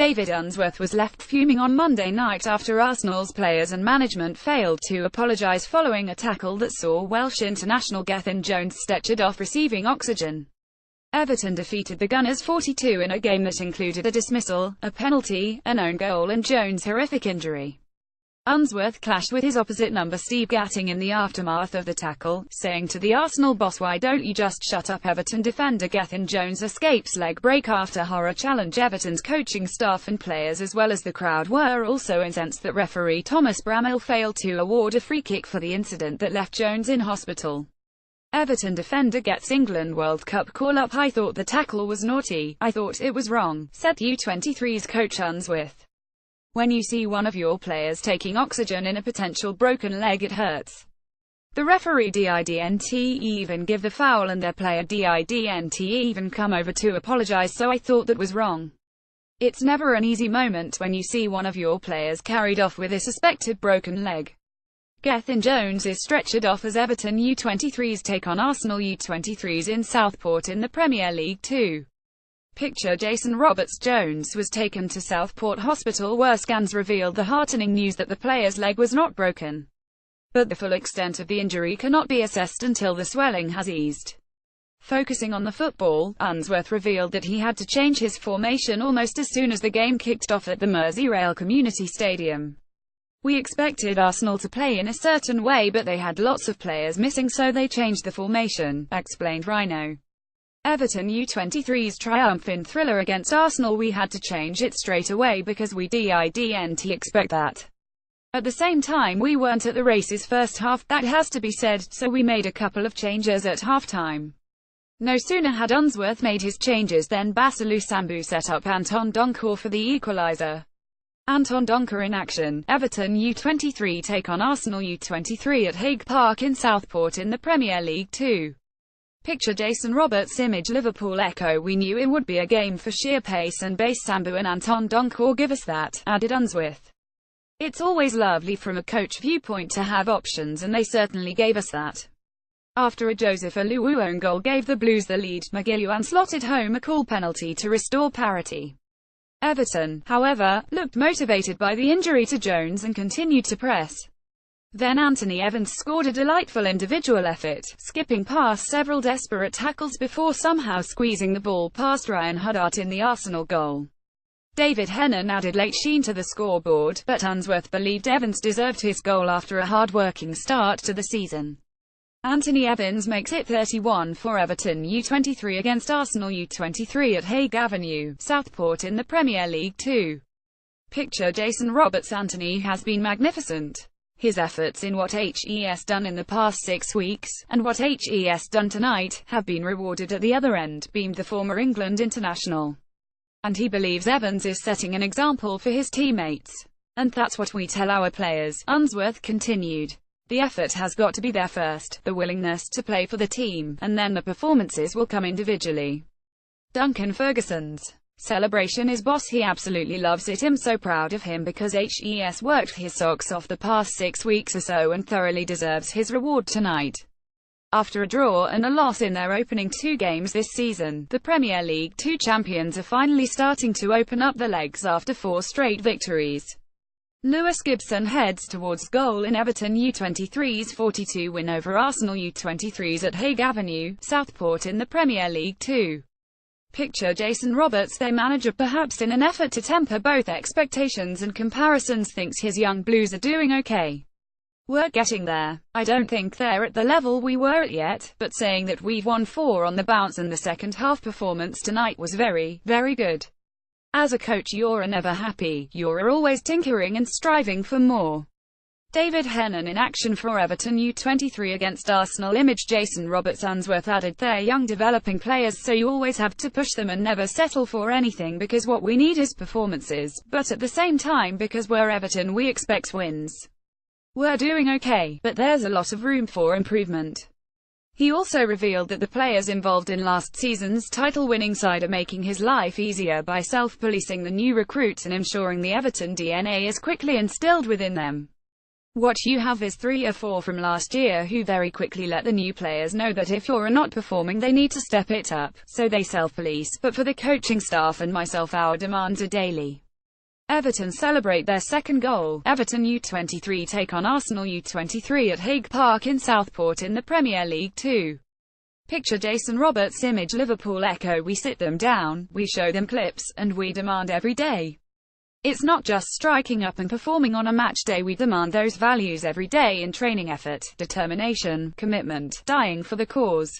David Unsworth was left fuming on Monday night after Arsenal's players and management failed to apologise following a tackle that saw Welsh international Gethin Jones stetchered off receiving oxygen. Everton defeated the Gunners 4-2 in a game that included a dismissal, a penalty, an own goal and Jones' horrific injury. Unsworth clashed with his opposite number Steve Gethin in the aftermath of the tackle, saying to the Arsenal boss, "Why don't you just shut up?" Everton defender Gethin Jones escapes leg break after horror challenge. Everton's coaching staff and players as well as the crowd were also incensed that referee Thomas Bramall failed to award a free kick for the incident that left Jones in hospital. Everton defender gets England World Cup call-up. "I thought the tackle was naughty, I thought it was wrong," said U23s coach Unsworth. "When you see one of your players taking oxygen in a potential broken leg, it hurts. The referee didn't even give the foul and their player didn't even come over to apologise, so I thought that was wrong. It's never an easy moment when you see one of your players carried off with a suspected broken leg." Gethin Jones is stretchered off as Everton U23s take on Arsenal U23s in Southport in the Premier League 2. Picture Jason Roberts. Jones was taken to Southport Hospital where scans revealed the heartening news that the player's leg was not broken. But the full extent of the injury cannot be assessed until the swelling has eased. Focusing on the football, Unsworth revealed that he had to change his formation almost as soon as the game kicked off at the Merseyrail Community Stadium. "We expected Arsenal to play in a certain way, but they had lots of players missing, so they changed the formation," explained Rhino. Everton U23's triumph in Thriller against Arsenal. "We had to change it straight away because we didn't expect that. At the same time, we weren't at the races first half, that has to be said, so we made a couple of changes at halftime." No sooner had Unsworth made his changes than Basilou Sambou set up Anton Donkor for the equaliser. Anton Donkor in action. Everton U23 take on Arsenal U23 at Hague Park in Southport in the Premier League 2. Picture Jason Roberts image Liverpool Echo. "We knew it would be a game for sheer pace and base. Sambou and Anton Donkor give us that," added Unsworth. "It's always lovely from a coach viewpoint to have options, and they certainly gave us that." After a Joseph Aluwu own goal gave the Blues the lead, McGilluan slotted home a cool penalty to restore parity. Everton, however, looked motivated by the injury to Jones and continued to press. Then Anthony Evans scored a delightful individual effort, skipping past several desperate tackles before somehow squeezing the ball past Ryan Huddart in the Arsenal goal. David Hennon added late sheen to the scoreboard, but Unsworth believed Evans deserved his goal after a hard-working start to the season. Anthony Evans makes it 31 for Everton U23 against Arsenal U23 at Hague Avenue, Southport in the Premier League 2. Picture Jason Roberts. "Anthony has been magnificent. His efforts in what he's done in the past 6 weeks, and what he's done tonight, have been rewarded at the other end," beamed the former England international. "And he believes Evans is setting an example for his teammates. And that's what we tell our players," Unsworth continued. "The effort has got to be there first, the willingness to play for the team, and then the performances will come individually." Duncan Ferguson's celebration is boss. "He absolutely loves it. I'm so proud of him because he's worked his socks off the past 6 weeks or so and thoroughly deserves his reward tonight." After a draw and a loss in their opening 2 games this season, the Premier League 2 champions are finally starting to open up the legs after 4 straight victories. Lewis Gibson heads towards goal in Everton U23's 4-2 win over Arsenal U23s at Hague Avenue, Southport in the Premier League 2. Picture Jason Roberts, their manager, perhaps in an effort to temper both expectations and comparisons, thinks his young Blues are doing okay. "We're getting there. I don't think they're at the level we were at yet, but saying that we've won 4 on the bounce and the second half performance tonight was very, very good. As a coach you're never happy, you're always tinkering and striving for more." David Hennon in action for Everton U23 against Arsenal image Jason Roberts. Unsworth added, "They're young developing players, so you always have to push them and never settle for anything because what we need is performances, but at the same time because we're Everton we expect wins. We're doing okay, but there's a lot of room for improvement." He also revealed that the players involved in last season's title-winning side are making his life easier by self-policing the new recruits and ensuring the Everton DNA is quickly instilled within them. "What you have is 3 or 4 from last year who very quickly let the new players know that if you're not performing they need to step it up, so they self-police, but for the coaching staff and myself our demands are daily. Everton celebrate their second goal. Everton U23 take on Arsenal U23 at Hague Park in Southport in the Premier League 2. Picture Jason Roberts' image. Liverpool echo: we sit them down, we show them clips, and we demand every day. It's not just striking up and performing on a match day, we demand those values every day in training: effort, determination, commitment, dying for the cause.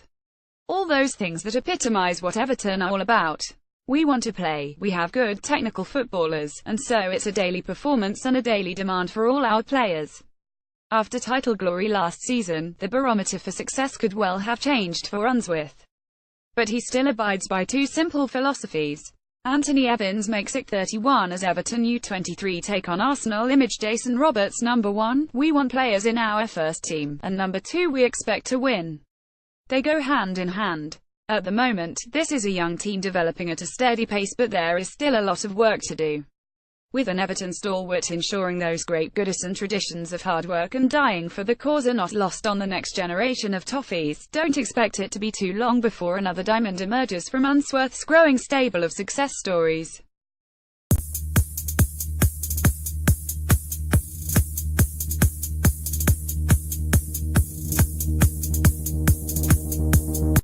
All those things that epitomise what Everton are all about. We want to play, we have good technical footballers, and so it's a daily performance and a daily demand for all our players. After title glory last season, the barometer for success could well have changed for Unsworth. But he still abides by two simple philosophies. Anthony Evans makes it 31 as Everton U23 take on Arsenal. Image Jason Roberts. Number 1, we want players in our first team, and number 2, we expect to win. They go hand in hand. At the moment, this is a young team developing at a steady pace, but there is still a lot of work to do. With an Everton stalwart ensuring those great Goodison traditions of hard work and dying for the cause are not lost on the next generation of Toffees, don't expect it to be too long before another diamond emerges from Unsworth's growing stable of success stories.